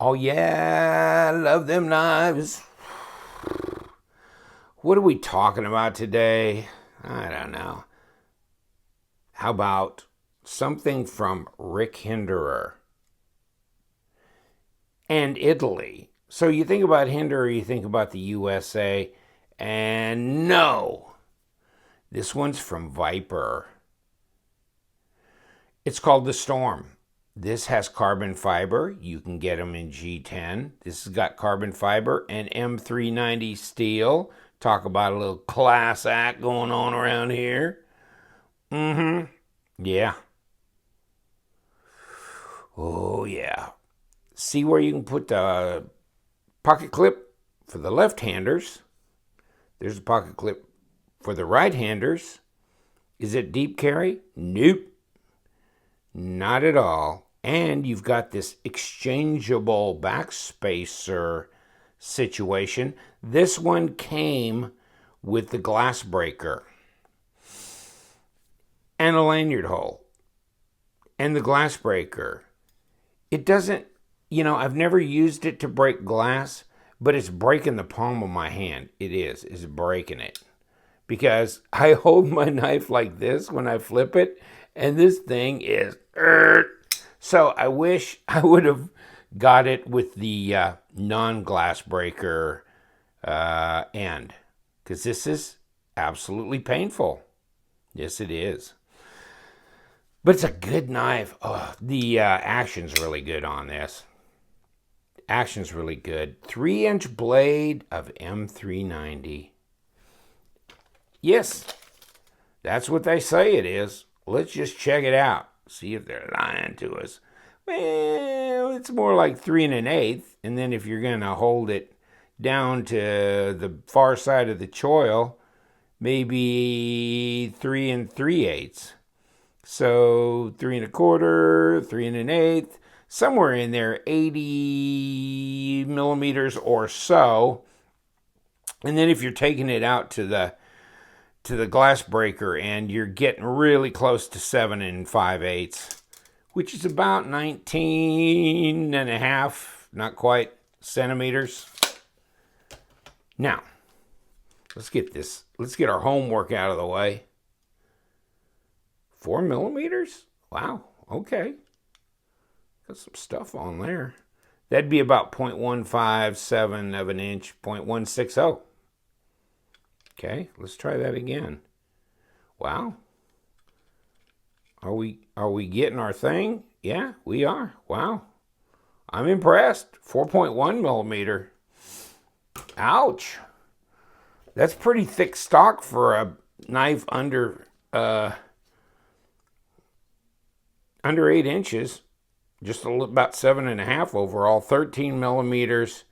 Oh yeah, I love them knives. What are we talking about today? I don't know. How about something from Rick Hinderer and Italy? So you think about Hinderer, you think about the USA, and no, this one's from Viper. It's called the Storm. This has carbon fiber. You can get them in G10. This has got carbon fiber and M390 steel. Talk about a little class act going on around here. Yeah. Oh, yeah. See where you can put the pocket clip for the left-handers. There's a pocket clip for the right-handers. Is it deep carry? Nope. Not at all. And you've got this exchangeable backspacer situation. This one came with the glass breaker and a lanyard hole and the glass breaker. It doesn't, I've never used it to break glass, but it's breaking the palm of my hand. It's breaking it. Because I hold my knife like this when I flip it, and this thing is... So I wish I would have got it with the non-glass breaker end, because this is absolutely painful. Yes, it is. But it's a good knife. Oh, the action's really good on this. Action's really good. 3-inch blade of M390. Yes, that's what they say it is. Let's just check it out. See if they're lying to us. Well, it's more like 3 1/8. And then if you're going to hold it down to the far side of the choil, maybe 3 3/8. So 3 1/4, 3 1/8, somewhere in there, 80 millimeters or so. And then if you're taking it out to the glass breaker and you're getting really close to 7 5/8, which is about 19.5, not quite, centimeters. Now, let's get our homework out of the way. 4 millimeters? Wow, okay. Got some stuff on there. That'd be about 0.157 of an inch, 0.160. Okay, let's try that again. Wow. Are we getting our thing? Yeah, we are. Wow. I'm impressed. 4.1 millimeter. Ouch. That's pretty thick stock for a knife under 8 inches. Just about 7.5 overall. 13 millimeters,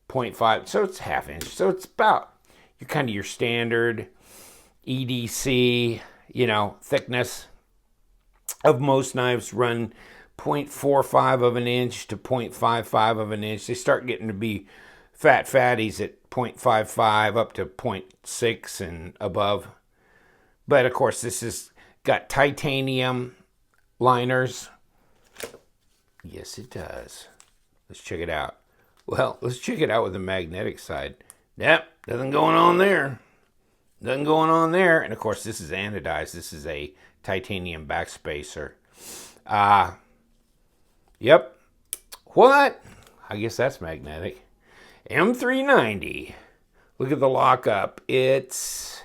0.5. So it's ½ inch. So it's about your standard EDC, thickness of most knives run 0.45 of an inch to 0.55 of an inch. They start getting to be fatties at 0.55 up to 0.6 and above. But of course, this has got titanium liners. Yes, it does. Let's check it out. Well, let's check it out with the magnetic side. Yep, nothing going on there. Nothing going on there. And of course, this is anodized. This is a titanium backspacer. Yep. What? I guess that's magnetic. M390. Look at the lockup. It's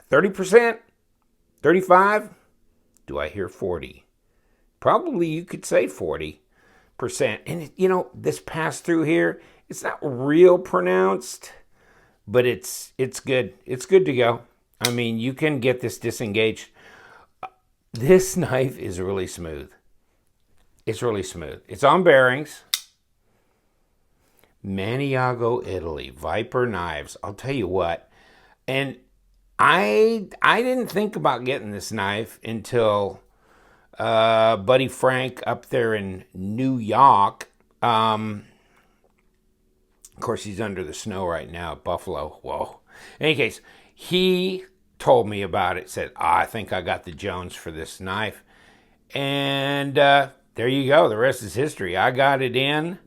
30%, 35. Do I hear 40? Probably you could say 40%. And this pass through here, it's not real pronounced, but it's good. It's good to go. I mean, you can get this disengaged. This knife is really smooth. It's really smooth. It's on bearings. Maniago, Italy, Viper knives. I'll tell you what. And I didn't think about getting this knife until Buddy Frank up there in New York. Of course, he's under the snow right now at Buffalo. Whoa. In any case, he told me about it. Said, I think I got the Jones for this knife. And there you go. The rest is history. I got it in,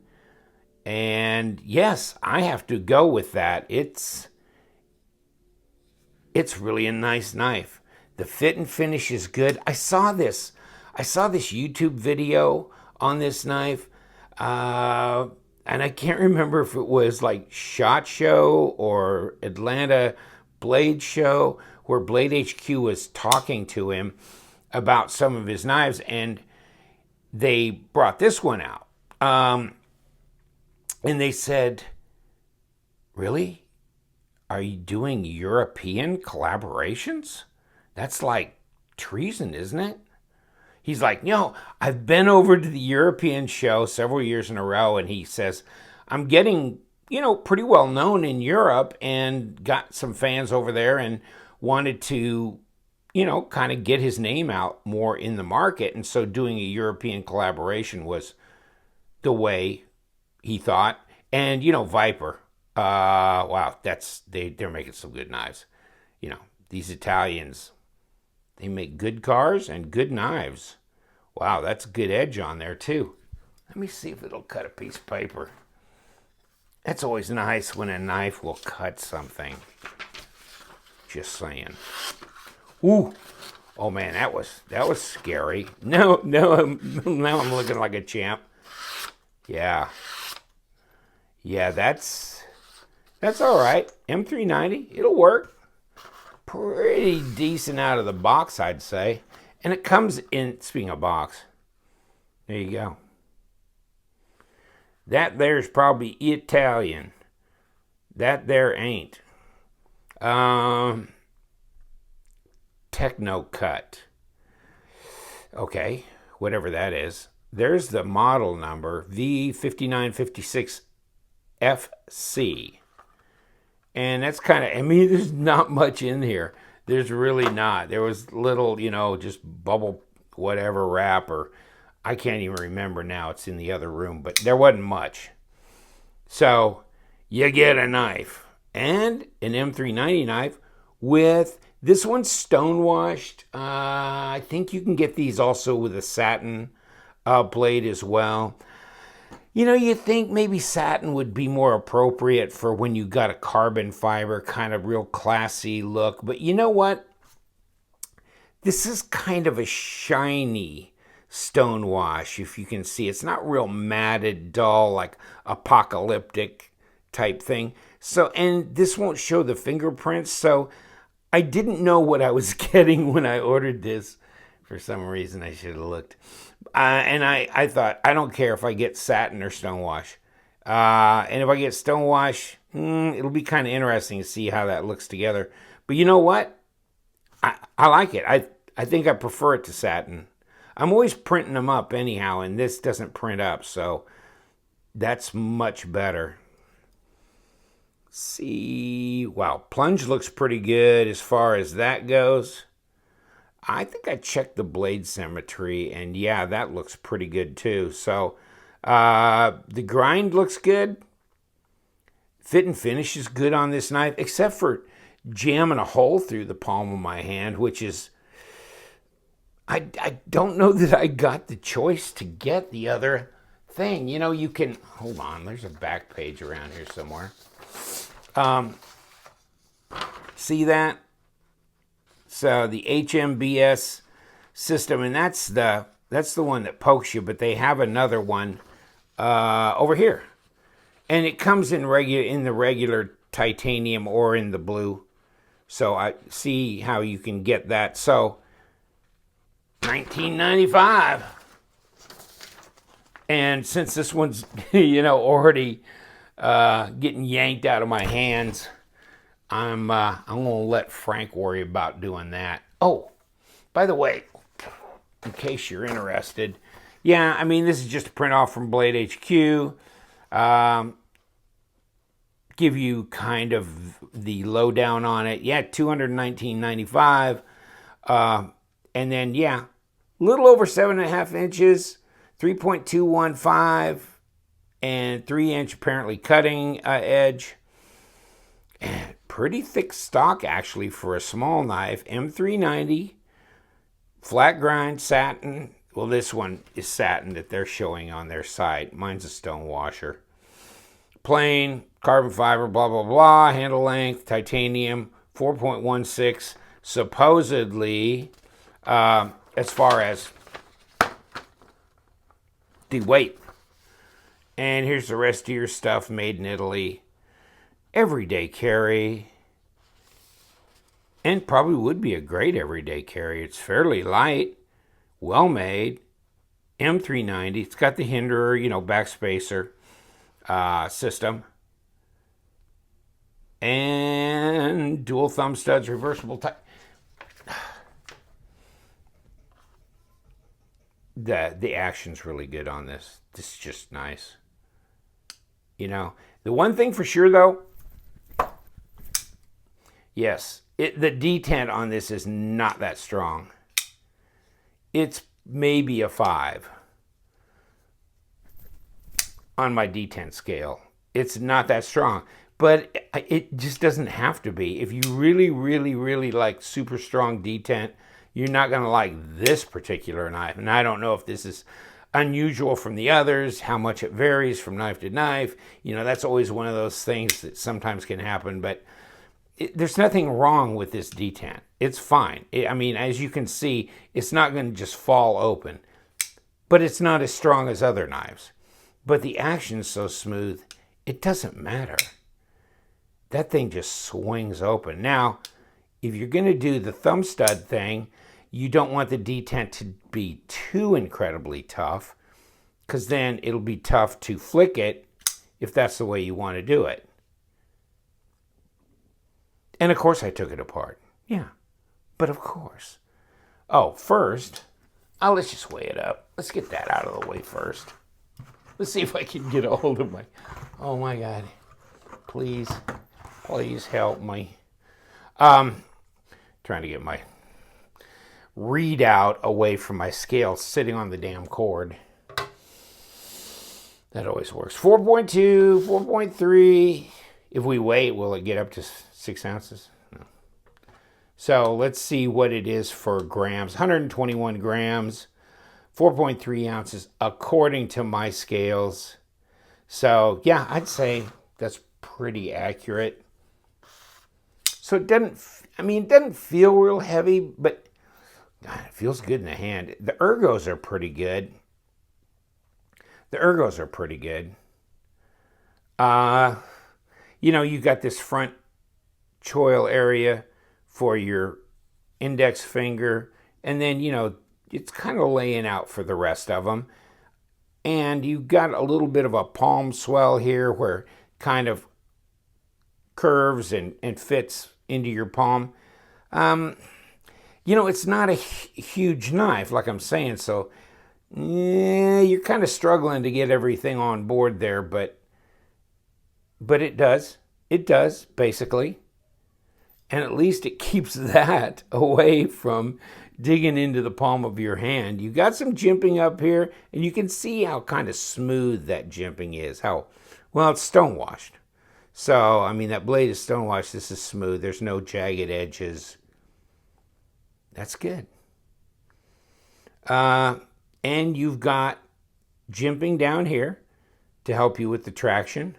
and yes, I have to go with that. It's really a nice knife. The fit and finish is good. I saw this YouTube video on this knife, and I can't remember if it was like SHOT Show or Atlanta Blade Show, where Blade HQ was talking to him about some of his knives, and they brought this one out. And they said, really? Are you doing European collaborations? That's like treason, isn't it? He's like, no, I've been over to the European show several years in a row, and he says, I'm getting, pretty well known in Europe and got some fans over there and wanted to, kind of get his name out more in the market. And so doing a European collaboration was the way he thought. And, Viper, wow, they're making some good knives. These Italians, they make good cars and good knives. Wow, that's a good edge on there, too. Let me see if it'll cut a piece of paper. That's always nice when a knife will cut something. Just saying. Ooh. Oh, man, that was scary. No, now I'm looking like a champ. Yeah. Yeah, that's all right. M390, it'll work. Pretty decent out of the box, I'd say. And it comes in, speaking of box, there you go. That there's probably Italian. That there ain't. Techno cut. Okay, whatever that is. There's the model number, V5956FC. And that's kind of, there's not much in here. There's really not. There was little, just bubble whatever wrap, or I can't even remember now. It's in the other room, but there wasn't much. So you get a knife and an M390 knife with, this one's stonewashed. I think you can get these also with a satin blade as well. You think maybe satin would be more appropriate for when you got a carbon fiber kind of real classy look. But you know what? This is kind of a shiny stonewash, if you can see. It's not real matted, dull, like apocalyptic type thing. So, and this won't show the fingerprints. So I didn't know what I was getting when I ordered this. For some reason, I should have looked. And I thought, I don't care if I get satin or stonewash. And if I get stonewash, it'll be kind of interesting to see how that looks together. But you know what? I like it. I think I prefer it to satin. I'm always printing them up anyhow, and this doesn't print up, so that's much better. See, wow, plunge looks pretty good as far as that goes. I think I checked the blade symmetry, and yeah, that looks pretty good too. So the grind looks good. Fit and finish is good on this knife, except for jamming a hole through the palm of my hand, which is, I don't know that I got the choice to get the other thing. You can, hold on, there's a back page around here somewhere. See that? So the HMBS system, and that's the one that pokes you, but they have another one over here. And it comes in the regular titanium or in the blue. So I see how you can get that. So $19.95. And since this one's, already getting yanked out of my hands, I'm going to let Frank worry about doing that. Oh, by the way, in case you're interested, yeah, this is just a print off from Blade HQ. Give you kind of the lowdown on it. Yeah, $219.95. And then, yeah, a little over 7.5 inches, 3.215, and 3-inch apparently cutting edge. And pretty thick stock, actually, for a small knife. M390, flat grind, satin, Well, this one is satin that they're showing on their site. Mine's a stone washer. Plain, carbon fiber, blah, blah, blah. Handle length, titanium, 4.16. Supposedly, as far as the weight. And here's the rest of your stuff, made in Italy. Everyday carry. And probably would be a great everyday carry. It's fairly light, well made. M390. It's got the Hinderer, backspacer system. And dual thumb studs, reversible type. The action's really good on this. This is just nice. The one thing for sure, though, yes, the detent on this is not that strong. It's maybe a 5 on my detent scale. It's not that strong, but it just doesn't have to be. If you really, really, really like super strong detent, you're not going to like this particular knife. And I don't know if this is unusual from the others, how much it varies from knife to knife. That's always one of those things that sometimes can happen, but there's nothing wrong with this detent. It's fine. As you can see, it's not going to just fall open, but it's not as strong as other knives. But the action's so smooth, it doesn't matter. That thing just swings open. Now, if you're going to do the thumb stud thing, you don't want the detent to be too incredibly tough, because then it'll be tough to flick it if that's the way you want to do it. And of course I took it apart. Yeah, but of course. Oh, first, let's just weigh it up. Let's get that out of the way first. Let's see if I can get a hold of my... Oh my God. Please help me. Trying to get my readout away from my scale sitting on the damn cord. That always works. 4.2, 4.3. If we wait, will it get up to 6 ounces? No. So let's see what it is for grams. 121 grams, 4.3 ounces, according to my scales. So yeah, I'd say that's pretty accurate. So it doesn't feel real heavy, but God, it feels good in the hand. The ergos are pretty good. You got this front choil area for your index finger, and then, it's kind of laying out for the rest of them. And you've got a little bit of a palm swell here where it kind of curves and fits into your palm. It's not a huge knife, like I'm saying, so you're kind of struggling to get everything on board there, but it does. It does, basically. And at least it keeps that away from digging into the palm of your hand. You got some jimping up here, and you can see how kind of smooth that jimping is. It's stonewashed. So, that blade is stonewashed. This is smooth. There's no jagged edges. That's good. And you've got jimping down here to help you with the traction.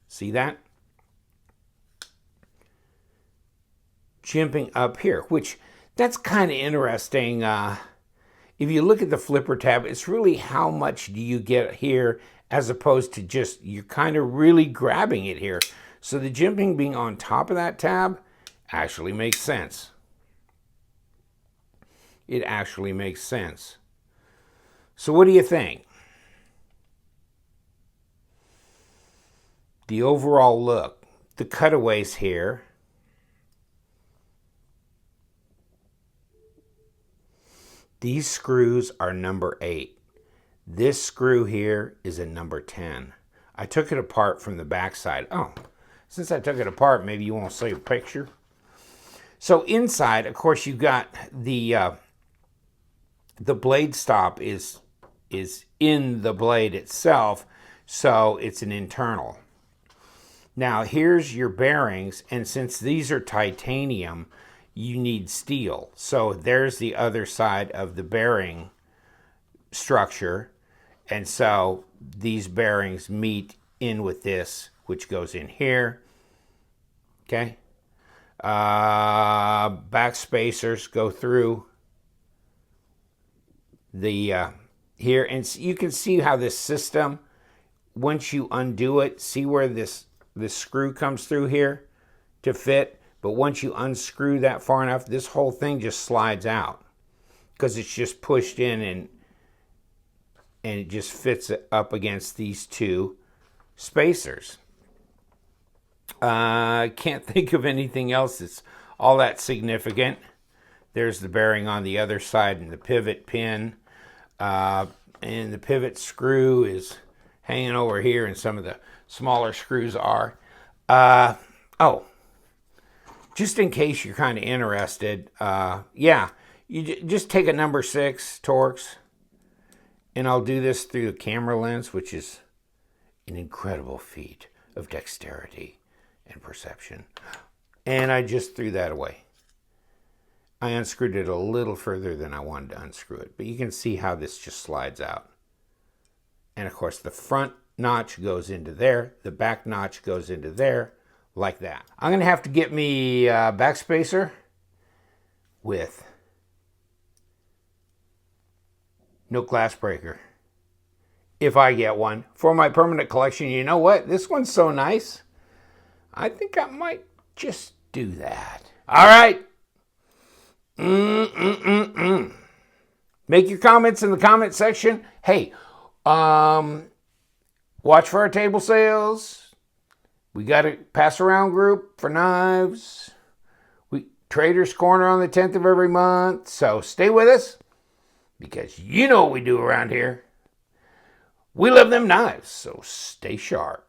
See that? Jimping up here, which that's kind of interesting. If you look at the flipper tab, it's really how much do you get here as opposed to just you're kind of really grabbing it here. So the jimping being on top of that tab actually makes sense. It actually makes sense. So what do you think? The overall look, the cutaways here. These screws are number 8. This screw here is a number 10. I took it apart from the backside. Oh, since I took it apart, maybe you won't see a picture. So inside, of course, you've got the blade stop is in the blade itself, so it's an internal. Now here's your bearings, and since these are titanium, you need steel. So there's the other side of the bearing structure. And so these bearings meet in with this, which goes in here. Okay. Back spacers go through the here. And you can see how this system, once you undo it, see where this screw comes through here to fit. But once you unscrew that far enough, this whole thing just slides out because it's just pushed in and it just fits up against these two spacers. I can't think of anything else that's all that significant. There's the bearing on the other side and the pivot pin. And the pivot screw is hanging over here, and some of the smaller screws are. Just in case you're kind of interested, yeah, you just take a number 6 Torx, and I'll do this through the camera lens, which is an incredible feat of dexterity and perception. And I just threw that away. I unscrewed it a little further than I wanted to unscrew it, but you can see how this just slides out. And of course, the front notch goes into there, the back notch goes into there, like that. I'm going to have to get me a backspacer with no glass breaker, if I get one, for my permanent collection. You know what? This one's so nice, I think I might just do that. All right. Make your comments in the comment section. Hey, watch for our table sales. We got a pass around group for knives. Trader's Corner on the 10th of every month. So stay with us, because you know what we do around here. We love them knives, so stay sharp.